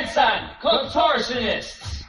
Jensen Contortionists.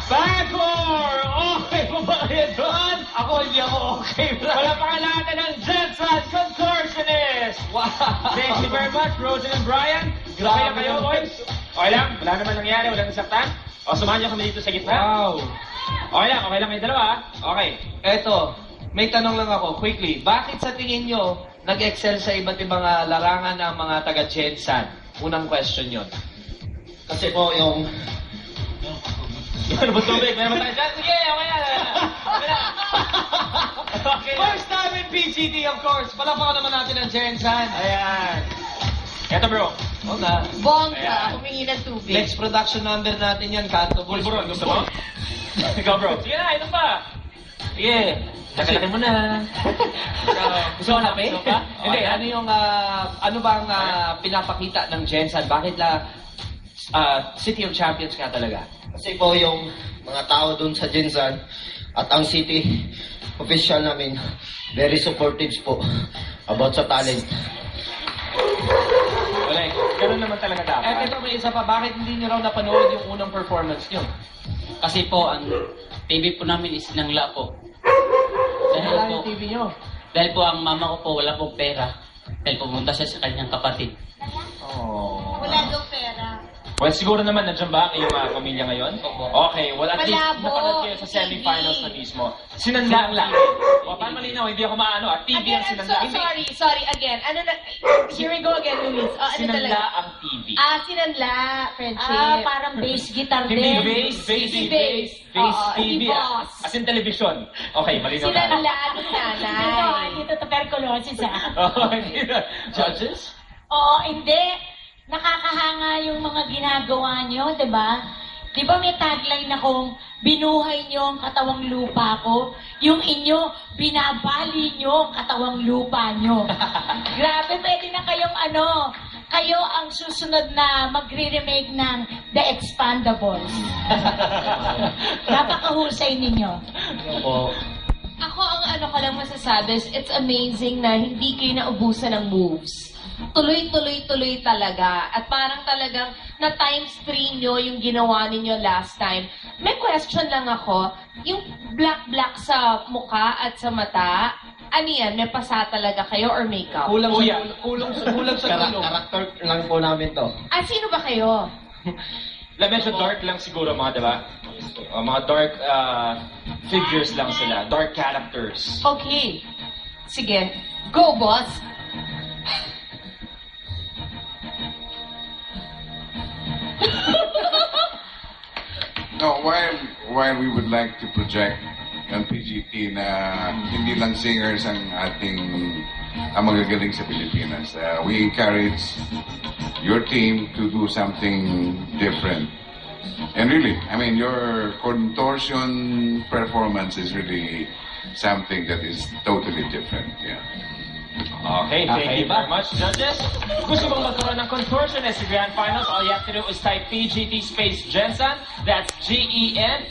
Backward! Okay po ba kayo doon? Ako, hindi ako okay. Wala pa natin ng Jensen Contortionists! Wow! Thank you very much, Rosen and Brian. Grabe na kayo, boys. Okay lang? Wala naman nangyari, walang nasaktan. O, sumahan niyo kami dito sa gitna. Wow. Okay lang kayo dalawa. Okay. Eto, may tanong lang ako, quickly. Bakit sa tingin nyo nag-excel sa iba't ibang larangan ng mga taga-Jensen? Unang question yon. Kasi po yung... Ano ba tubig? Meron ba tayo dyan? Sige, okay na. Okay na. Okay na. First time in PGT, of course. Palapakan naman natin ang Jensen. Ayan. Eto, bro. Oo nga. Bongga, Ayan. humingi ng tubig. Next production number natin yan, Kanto Boys. Pulburon, gusto mo? Ikaw, bro. Sige na, ito pa. Sige. Tagalin mo na. Gusto mo namin? Gusto ka? Hindi, Okay. ano yung, ano bang pinapakita ng Jensen? Bakit City of Champions ka talaga? Kasi po yung mga tao dun sa Jinsan at ang city official namin, very supportive po about sa talent. Wala, ganun naman talaga dapat. Ito may isa pa, bakit hindi nyo raw napanood yung unang performance nyo? Kasi po, ang TV po namin is nangla po. Dahil Wala po, yung TV nyo. dahil po ang mama ko po wala pong pera. Dahil pumunta siya sa kanyang kapatid. Oh. Wala daw pera. Well, siguro naman nandiyan ba ang iyong pamilya ngayon? Okay, well at least Malabo. napanood kayo sa semifinals na mismo. Sinanla ang lahat. O, paano malinaw? Hindi ako maano. TV Again, ang sinanla. sorry, again. Ano na, here we go again, Luis. Oh, ano Sinanla talaga? ang TV. Sinanla, friendship. Parang bass guitar Hindi, din. bass Oo, TV. hindi boss. As in television. Okay, malinaw na. Sinanla ni nanay. Dito tuberculosis Oh, hindi na. Judges? Oo, hindi. Nakakahanga yung mga ginagawa nyo, di ba? Di ba may tagline akong binuhay nyo ang katawang lupa ko? Yung inyo, binabali nyo ang katawang lupa nyo. Grabe, pwede na kayong kayo ang susunod na magre-remake ng The Expandables. Napakahusay ninyo. Po, Ako ang ko lang masasabi is it's amazing na hindi kayo naubusan ng moves. Tuloy-tuloy-tuloy talaga. At parang talagang na times 3 nyo yung ginawa ninyo last time. May question lang ako. Yung black-black sa mukha at sa mata, ano yan? May pasa talaga kayo or makeup? Kulang Kuya. kulang sa tulong. karakter lang po namin to. Sino ba kayo? Medyo dark lang siguro mga, diba? Mga dark figures lang sila. Dark characters. Okay. Sige. Go, boss. No, while we would like to project ang PGT na hindi lang singers ang ating ang magagaling sa Pilipinas. We encourage your team to do something different. And really, I mean, your contortion performance is really something that is totally different. Yeah. Okay, thank you very much, judges. Gusto mong magkaroon ng contortionist sa Grand Finals? All you have to do is type PGT space Jensen. That's Gensan.